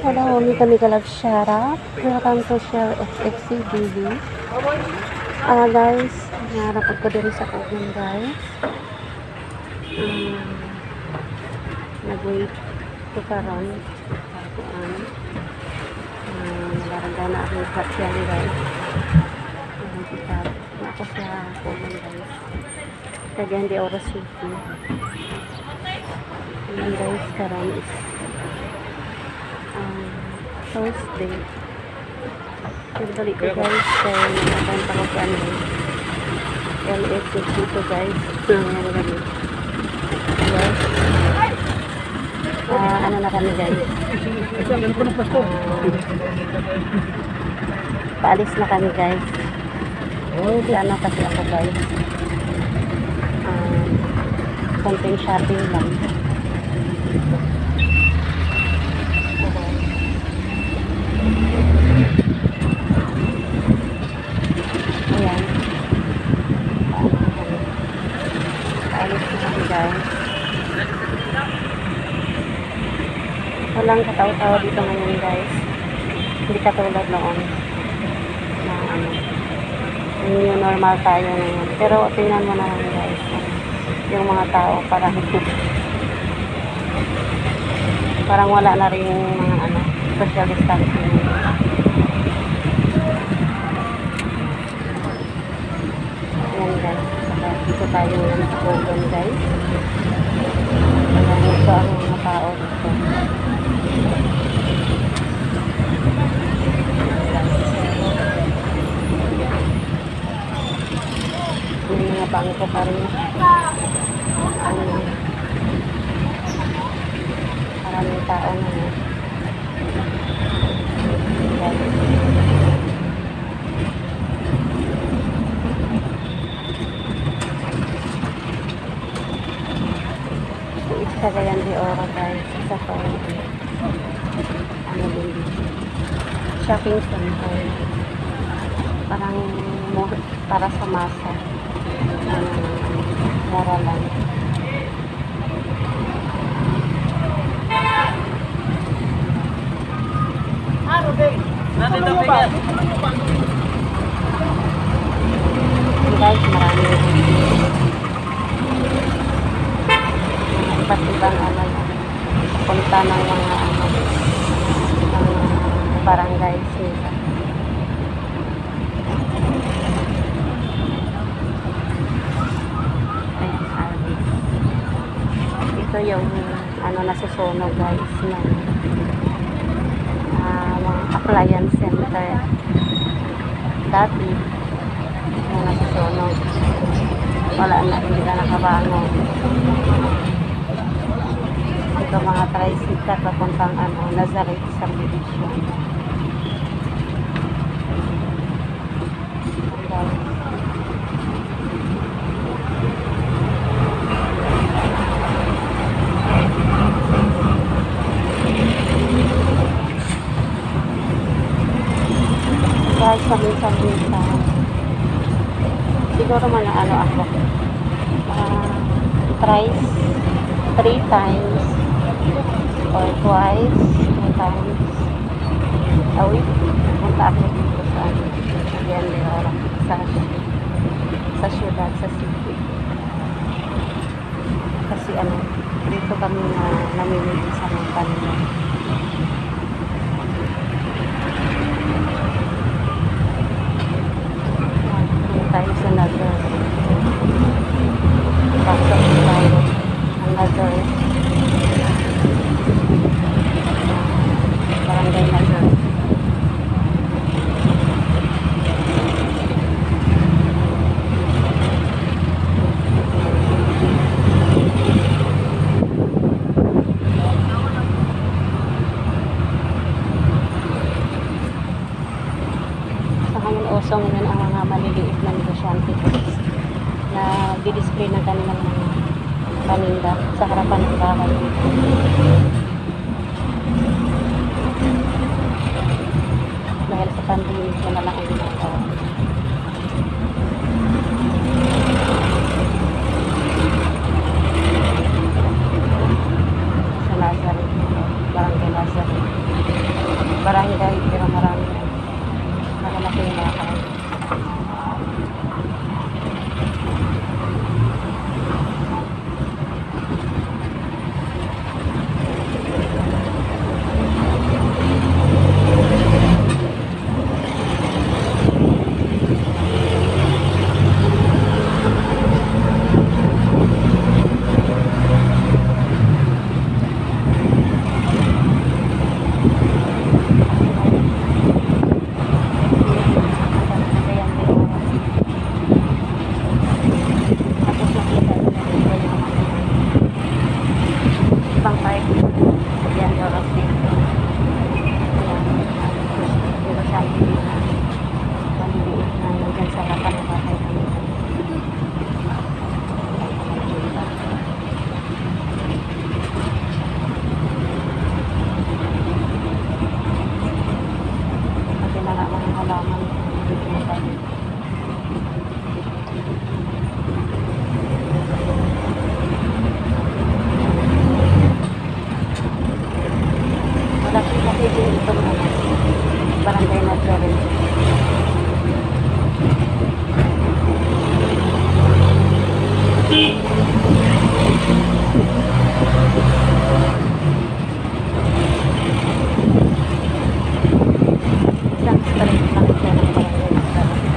Hello, dito kami Kalagsyara. Welcome to Share FXC TV. Guys, narapod ko din sa kugun guys. Nag-wait ko karon. Nalaranda na ako yung sakyan guys. Ako sa kugun guys. Kaya hindi oras city. Ayan guys, karon is Thursday. Nagbalik ko guys kaya nakakanta ko sa ano LS dito guys. Nangyari kami guys. Ano na kami guys, paalis na kami guys. Ano kasi ako guys, konting shopping lang. Ayan. Paalis na kami guys. Walang kataw-tawa dito ngayon guys. Hindi katulad noon na new normal tayo ngayon. Pero tingnan mo na lang guys, yung mga tao parang wala na rin yung mga social distancing. Ayan guys, dito tayo ngayon sa Kugon guys. Ayan, ito ang mga tao dito. May mga bangko pa rin. Maraming tao na yun. Cagayan de Oro guys, isa ko din shopping center, parang para sa masa, mura lang. Guys, marami iba't ibang punta ng mga barangay nila. Ayan, ito yung nasusunog guys ng mga appliance center dati yung nasusunog, wala na, hindi na nakabangon. Ito mga tricycle papuntang Nazareth subdivision. Guys, sabi-sabi siguro man ako thrice, 3 times or twice, 2 times a week punta ako dito sa Cagayan de Oro, sa syudad, sa city. Kasi dito kami namimili sa mga kanila. Tayo sa Nazareth, pasok tayo ang Nazareth, barangay Nazareth. Sa ngayon usong ngayon ang mga maliliit na negosyante na di-display ng kanilang mga paninda sa harapan ng bahay. Dahil sa pandemic na lang ang ginagawa. Sa Nazareth, barangay Nazareth. Cagayan de Oro City. Ayan, dito sa amin na maliliit na nandyan sa harapan ng bahay kami. Kasi na nga mga halaman dito na tayo. Kasi din itong barangay na Florence. Isang street lang siya ng barangay na Florence.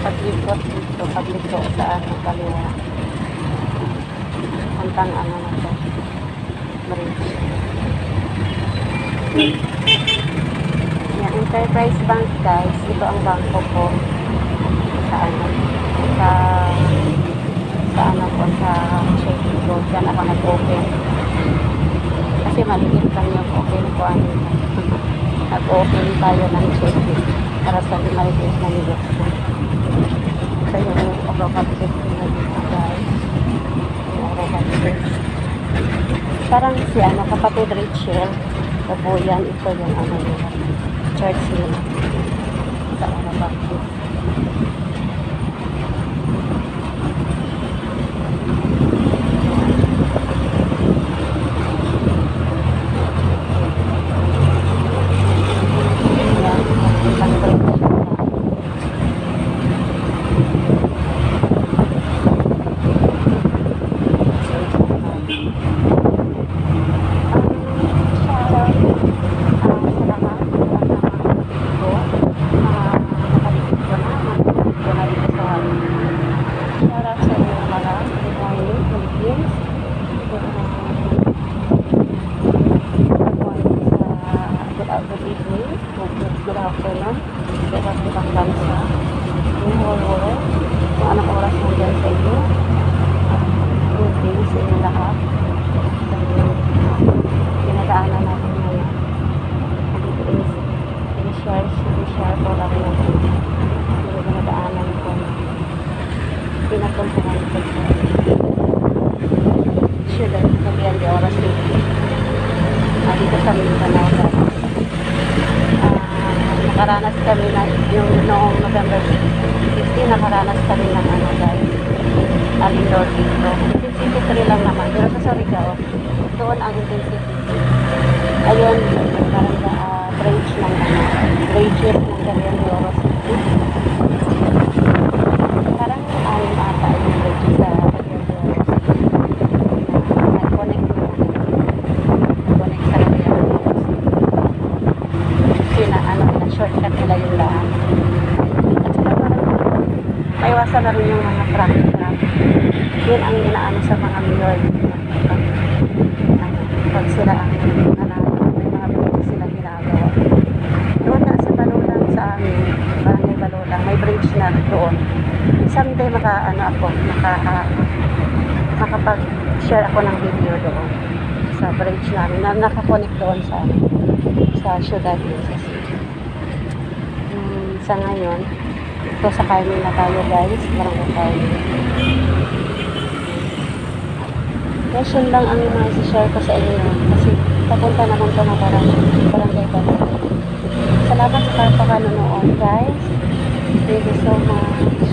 Paglikot dito, paglikot sa ano, kaliwa. Hantang ano na to, bridge. Yan, Enterprise Bank guys, ito ang bangko ko. Sa ano, sa ano ko, sa checking ko. Diyan ako nag-open. Kasi maliit lang yung open ko. Ano, nag-open tayo ng checking para sa maliit na negosyo. Ito yung overcapacity na dito guys. Yung overcapacity. Parang si ano, kapatid Rachel. Kabuyan, ito yung ano nila. Church nila. Sa overcapacity. Good afternoon. Iba't ibang bansa. Yung whole world. Kung anong oras nandiyan sa inyo. Good day sa inyo lahat. Pinadaanan natin ngayon. Dito is i-share ko lang natin. Yung pinadaanan ko. Pinapuntahan ko sa Ciudad Cagayan de Oro City. Dito sa Mindanao guys. Nakaranas kami na yung noong November 15, nakaranas kami ng ano guys, alindor dito. Intensity 3 lang naman, pero sa Surigao, doon ang intensity. Ayun, parang bridge ng bridges ng Cagayan de Oro City. Parang anim ata yung bridge sa Cagayan de Oro City. Nag-connect sa Cagayan de Oro City. Shortcut nila yung daan. At saka parang maiwasan na rin yung mga traffic. Yun ang inaano sa mga mayor. Pag sila ang may mga bridge sila ginagawa. Doon na sa Balulang sa amin, barangay Balulang, may bridge na doon. Someday makapag-share ako ng video doon sa bridge namin na nakakonect doon sa syudad yun, sa city. Sa ngayon, ito sa Carmen na tayo guys, barangay Carmen. Question lang ang mga share ko sa inyo kasi papunta naman ito na barangay Carmen. Salamat sa pagkakanonood guys. Thank you so much.